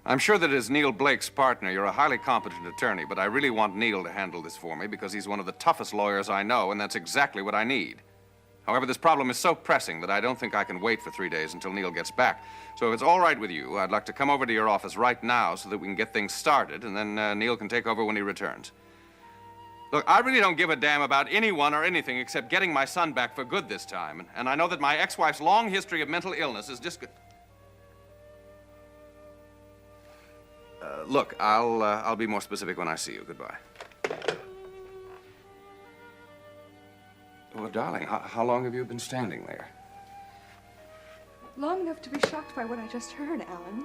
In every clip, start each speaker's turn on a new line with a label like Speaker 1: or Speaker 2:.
Speaker 1: I'm sure that as Neil Blake's partner, you're a highly competent attorney, but I really want Neil to handle this for me because he's one of the toughest lawyers I know, and that's exactly what I need. However, this problem is so pressing that I don't think I can wait for 3 days until Neil gets back. So if it's all right with you, I'd like to come over to your office right now so that we can get things started, and then Neil can take over when he returns. Look, I really don't give a damn about anyone or anything except getting my son back for good this time. And I know that my ex-wife's long history of mental illness is just... Look, I'll be more specific when I see you. Goodbye. Oh, darling, how long have you been standing there?
Speaker 2: Long enough to be shocked by what I just heard, Alan.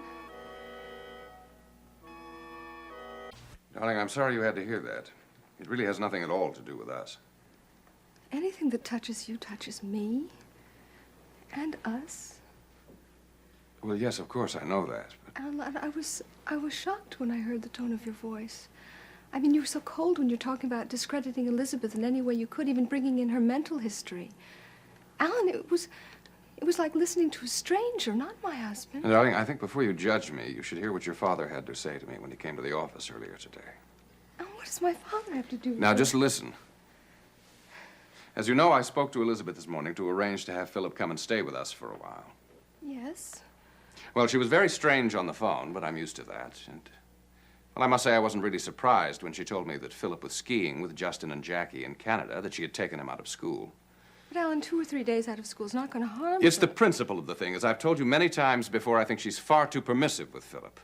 Speaker 1: Darling, I'm sorry you had to hear that. It really has nothing at all to do with us.
Speaker 2: Anything that touches you touches me. And us.
Speaker 1: Well, yes, of course, I know that. But...
Speaker 2: Alan, I was shocked when I heard the tone of your voice. I mean, you were so cold when you're talking about discrediting Elizabeth in any way you could, even bringing in her mental history. Alan, it was like listening to a stranger, not my husband.
Speaker 1: Darling, I think before you judge me, you should hear what your father had to say to me when he came to the office earlier today.
Speaker 2: And what does my father have to do with
Speaker 1: Now,
Speaker 2: it?
Speaker 1: just listen. As you know, I spoke to Elizabeth this morning to arrange to have Philip come and stay with us for a while.
Speaker 2: Yes?
Speaker 1: Well, she was very strange on the phone, but I'm used to that. And, well, I must say I wasn't really surprised when she told me that Philip was skiing with Justin and Jackie in Canada, that she had taken him out of school.
Speaker 2: But, Alan, 2 or 3 days out of school is not going to harm
Speaker 1: It's
Speaker 2: her.
Speaker 1: the principle of the thing. As I've told you many times before, I think she's far too permissive with Philip.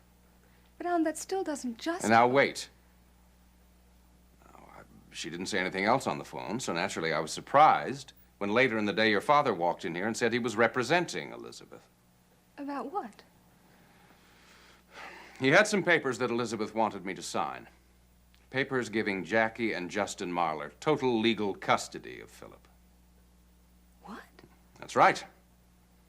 Speaker 2: But, Alan, that still doesn't justify...
Speaker 1: And now, wait. She didn't say anything else on the phone, so naturally I was surprised when later in the day your father walked in here and said he was representing Elizabeth.
Speaker 2: About what?
Speaker 1: He had some papers that Elizabeth wanted me to sign. Papers giving Jackie and Justin Marler total legal custody of Philip.
Speaker 2: What?
Speaker 1: That's right.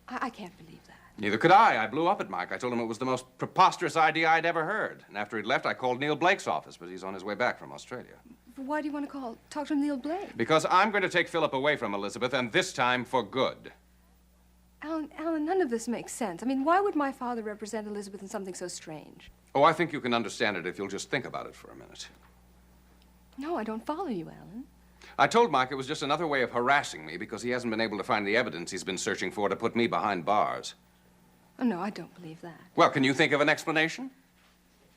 Speaker 2: I can't believe that.
Speaker 1: Neither could I. I blew up at Mike. I told him it was the most preposterous idea I'd ever heard. And after he'd left, I called Neil Blake's office, but he's on his way back from Australia.
Speaker 2: But why do you want to talk to Neil Blake?
Speaker 1: Because I'm going to take Philip away from Elizabeth, and this time for good.
Speaker 2: Alan, none of this makes sense. I mean, why would my father represent Elizabeth in something so strange?
Speaker 1: Oh, I think you can understand it if you'll just think about it for a minute.
Speaker 2: No, I don't follow you, Alan.
Speaker 1: I told Mike it was just another way of harassing me because he hasn't been able to find the evidence he's been searching for to put me behind bars.
Speaker 2: Oh, no, I don't believe that.
Speaker 1: Well, can you think of an explanation?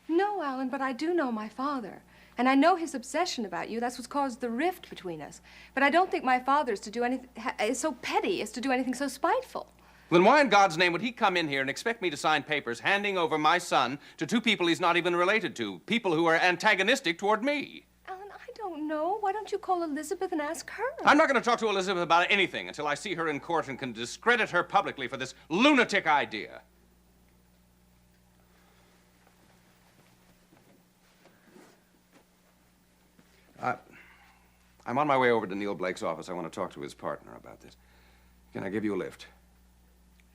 Speaker 2: No, Alan, but I do know my father. And I know his obsession about you. That's what's caused the rift between us. But I don't think my father is so petty as to do anything so spiteful.
Speaker 1: Then why in God's name would he come in here and expect me to sign papers handing over my son to 2 people he's not even related to, people who are antagonistic toward me?
Speaker 2: Alan, I don't know. Why don't you call Elizabeth and ask her?
Speaker 1: I'm not going to talk to Elizabeth about anything until I see her in court and can discredit her publicly for this lunatic idea. I'm on my way over to Neil Blake's office. I want to talk to his partner about this. Can I give you a lift?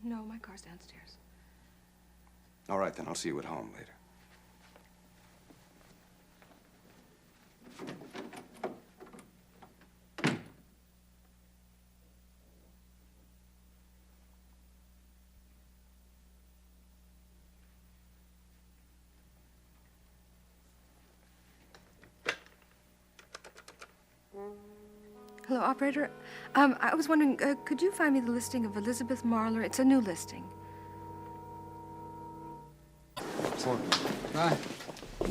Speaker 2: No, my car's downstairs.
Speaker 1: All right, then. I'll see you at home later.
Speaker 2: Hello, operator. I was wondering, could you find me the listing of Elizabeth Marler? It's a new listing.
Speaker 3: Hi.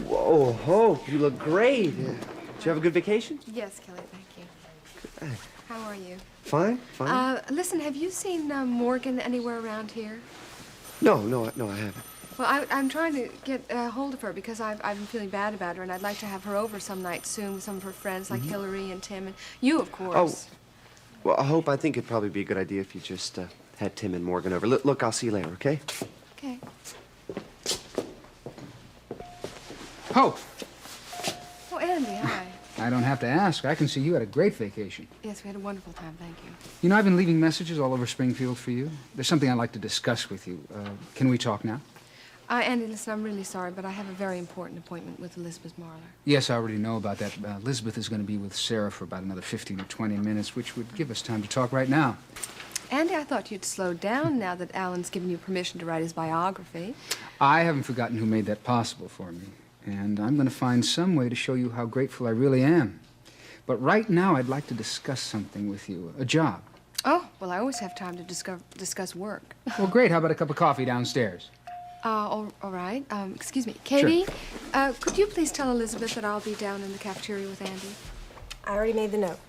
Speaker 3: Whoa, Hope, you look great. Did you have a good vacation?
Speaker 2: Yes, Kelly, thank you.
Speaker 3: Good.
Speaker 2: How are you?
Speaker 3: Fine, fine.
Speaker 2: Listen, have you seen Morgan anywhere around here?
Speaker 3: No, I haven't.
Speaker 2: Well, I'm trying to get a hold of her because I've been feeling bad about her, and I'd like to have her over some night soon with some of her friends, like Hillary and Tim, and you, of course.
Speaker 3: Oh, well, Hope, I think it'd probably be a good idea if you just had Tim and Morgan over. Look, I'll see you later, okay?
Speaker 2: Okay.
Speaker 4: Hope.
Speaker 2: Oh, Andy, hi.
Speaker 4: I don't have to ask. I can see you had a great vacation.
Speaker 2: Yes, we had a wonderful time, thank you.
Speaker 4: You know, I've been leaving messages all over Springfield for you. There's something I'd like to discuss with you. Can we talk now?
Speaker 2: Andy, listen, I'm really sorry, but I have a very important appointment with Elizabeth Marler.
Speaker 4: Yes, I already know about that. Elizabeth is going to be with Sarah for about another 15 or 20 minutes, which would give us time to talk right now.
Speaker 2: Andy, I thought you'd slowed down now that Alan's given you permission to write his biography.
Speaker 4: I haven't forgotten who made that possible for me, and I'm going to find some way to show you how grateful I really am. But right now, I'd like to discuss something with you, a job.
Speaker 2: Oh, well, I always have time to discuss work.
Speaker 4: Well, great. How about a cup of coffee downstairs?
Speaker 2: All right. Excuse me. Katie,
Speaker 4: Sure.
Speaker 2: could you please tell Elizabeth that I'll be down in the cafeteria with Andy?
Speaker 5: I already made the note.